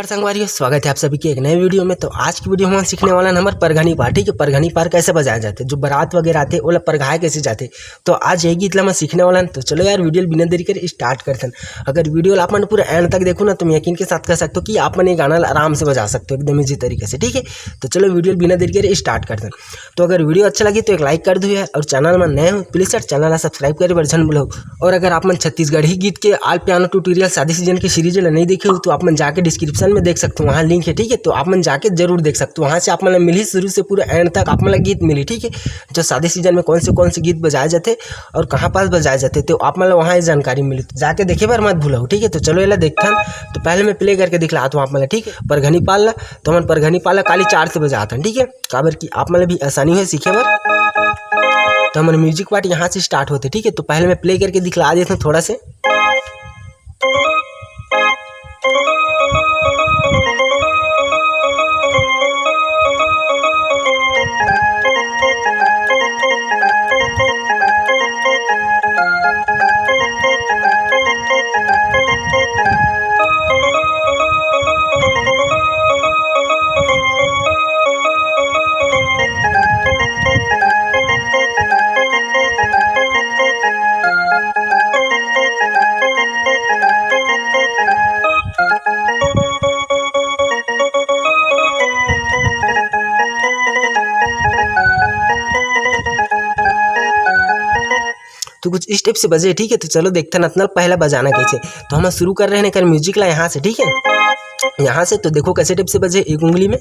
संगवारियों, स्वागत है आप सभी के एक नए वीडियो में। तो आज की वीडियो में हम सीखने वाला नंबर परघनी पार। ठीक है, परघनी पार कैसे बजाया जाते हैं, जो बारात वगैरह आते वो परघाए कैसे जाते, तो आज यही गीत मैं सीखने वाला। तो चलो यार वीडियो बिना देरी कर स्टार्ट करते हैं। अगर वीडियो आप पूरा एंड तक देखो ना तो मैं यकीन के साथ कह सकते हो कि आप ये गाना आराम से बजा सकते हो एकदम इजी तरीके से। ठीक है, तो चलो वीडियो बिना देरी कर स्टार्ट करते हैं। तो अगर वीडियो अच्छा लगी तो एक लाइक कर दो यार, और चैनल में नए हो प्लीज यार चैनल सब्सक्राइब कर वर्जन बोलो। और अगर आप छत्तीसगढ़ी गीत के आल पियानो ट्यूटोरियल शादी सीजन की सीरीज नहीं देखे हो तो आप जाके डिस्क्रिप्शन में देख सकते हो, वहाँ लिंक है। ठीक है, तो आप जाके जरूर देख सकते हो, वहाँ से आप मिली शुरू से पूरा एंड तक आप गीत मिली। ठीक है, जो शादी सीजन में कौन से गीत बजाए जाते और कहाँ पास बजाए जाते तो आप वहाँ जानकारी मिली, तो जाके देखे बार मत भूलो। ठीक है, तो चलो ये देखते हैं। तो पहले मैं प्ले करके दिखला तो आप ठीक है परघनी पाल तो हम परघनी पाल काली 4 से बजाता है। ठीक है, काबर की आप भी आसानी है सीखे बार। तो हमारे म्यूजिक पार्ट यहाँ से स्टार्ट होते। ठीक है, तो पहले मैं प्ले करके दिखला देता हूँ थोड़ा से। तो कुछ स्टेप से बजे। ठीक है, तो चलो देखते हैं ना पहला बजाना कैसे। तो हम शुरू कर रहे हैं कर म्यूजिक ला यहाँ से। ठीक है, यहाँ से तो देखो कैसे टेप से बजे, एक उंगली में।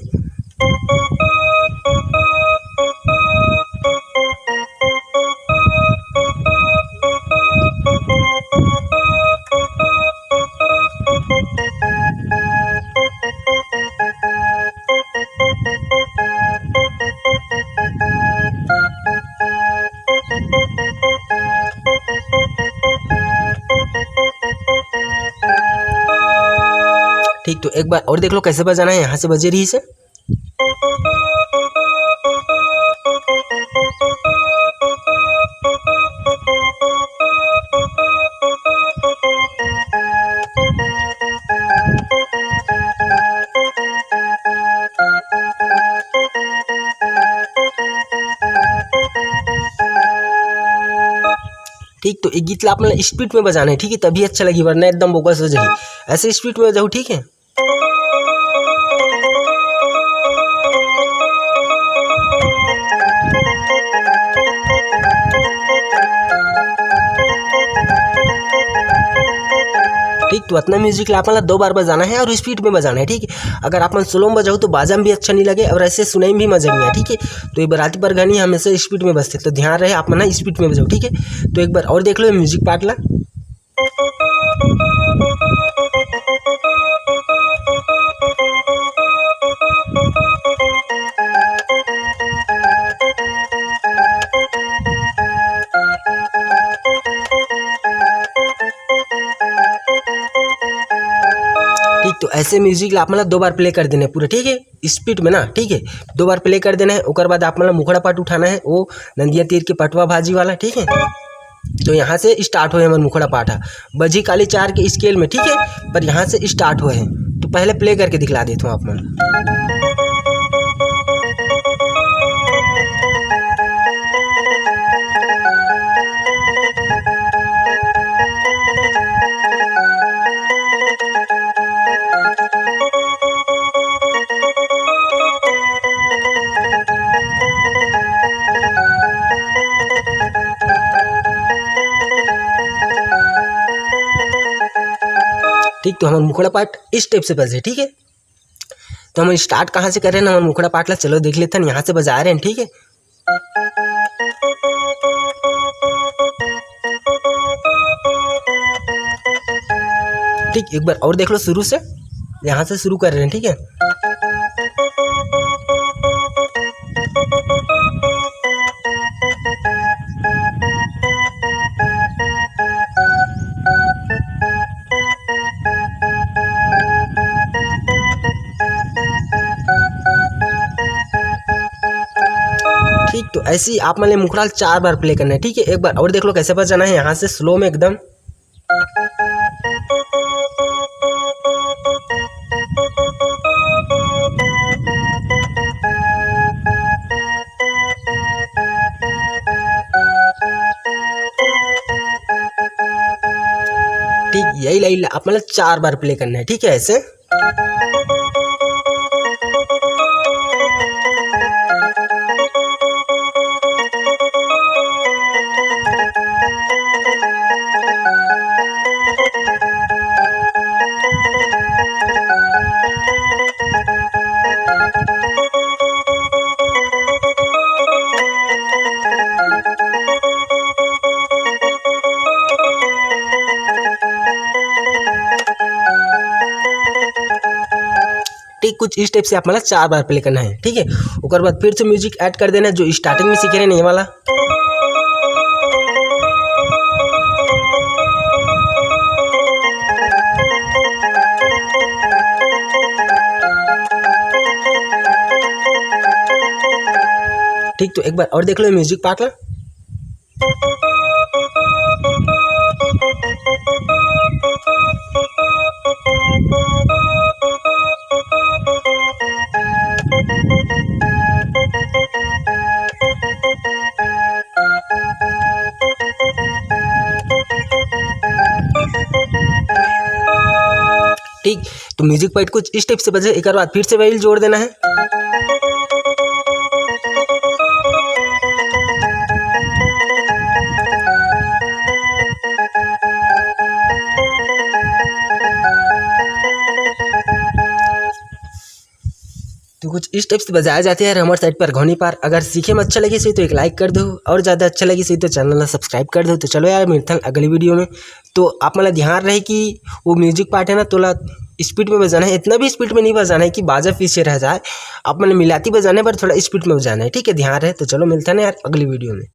ठीक, तो एक बार और देख लो कैसे बजाना है, यहाँ से बजे रही से। ठीक, तो एक गीत ला आप स्पीड में बजाना है। ठीक है, तभी अच्छा लगी, वरना एकदम बोगस हो जाएगी। ऐसे स्पीड में बजाओ। ठीक है, ठीक, तो इतना म्यूजिक ला 2 बार बजाना है और स्पीड में बजाना है। ठीक है, अगर आप स्लो में बजाओ तो बाजा में भी अच्छा नहीं लगे और ऐसे सुनाई में भी मजा नहीं है। ठीक है, तो ये बाराती परघनी हमेशा स्पीड में बजते, तो ध्यान रहे आप स्पीड में बजाओ। ठीक है, तो एक बार और देख लो म्यूजिक पार्ट ला। ठीक, तो ऐसे म्यूजिक आप 2 बार प्ले कर देना है पूरा। ठीक है, स्पीड में ना। ठीक है, 2 बार प्ले कर देना है। उसके बाद आप मुखड़ा पाट उठाना है, वो नंदिया तीर के पटवा भाजी वाला। ठीक है, तो यहाँ से स्टार्ट हुए हमारे मुखड़ा पाठा बजी काली 4 के स्केल में। ठीक है, पर यहाँ से स्टार्ट हुए हैं, तो पहले प्ले करके दिखला देता हूँ आप ठीक, तो हमारा मुखड़ा पाठ इस स्टेप से बजे। ठीक है, तो हम स्टार्ट कहाँ से कर रहे हैं ना, हमारा मुखड़ा पाठ ला चलो देख लेते हैं, यहाँ से बजा रहे हैं। ठीक है, ठीक, एक बार और देख लो शुरू से, यहाँ से शुरू कर रहे हैं। ठीक है, ऐसे ही आप मतलब मुखराल 4 बार प्ले करना है, ठीक है। एक बार और देख लो कैसे बजाना है, यहाँ से स्लो में एकदम। ठीक, यही लाइन आप मतलब 4 बार प्ले करना है, ठीक है ऐसे। ठीक, कुछ इस टाइप से आप मतलब 4 बार प्ले करना है, ठीक है। उसके बाद फिर से म्यूजिक ऐड कर देना है जो स्टार्टिंग में सीखे रहे ये वाला। ठीक, तो एक बार और देख लो म्यूजिक पार्ट ला। ठीक, तो म्यूजिक पार्ट कुछ इस टाइप से बजे, एक बार फिर से वाइल जोड़ देना है। तो कुछ इस टाइप से बजाया जाते हैं हमारे साइड पर घोनी पार। अगर सीखे में अच्छा लगे सही तो एक लाइक कर दो, और ज़्यादा अच्छा लगे सही तो चैनल सब्सक्राइब कर दो। तो चलो यार मिलते हैं अगली वीडियो में। तो आप मतलब ध्यान रहे कि वो म्यूजिक पार्ट है ना थोड़ा स्पीड में बजाना है, इतना भी स्पीड में नहीं बजाना है कि बाजा पीछे रह जाए। आप मतलब मिलाती बजाना है पर थोड़ा स्पीड में बजाना है, ठीक है, ध्यान रहे। तो चलो मिलते हैं यार अगली वीडियो में।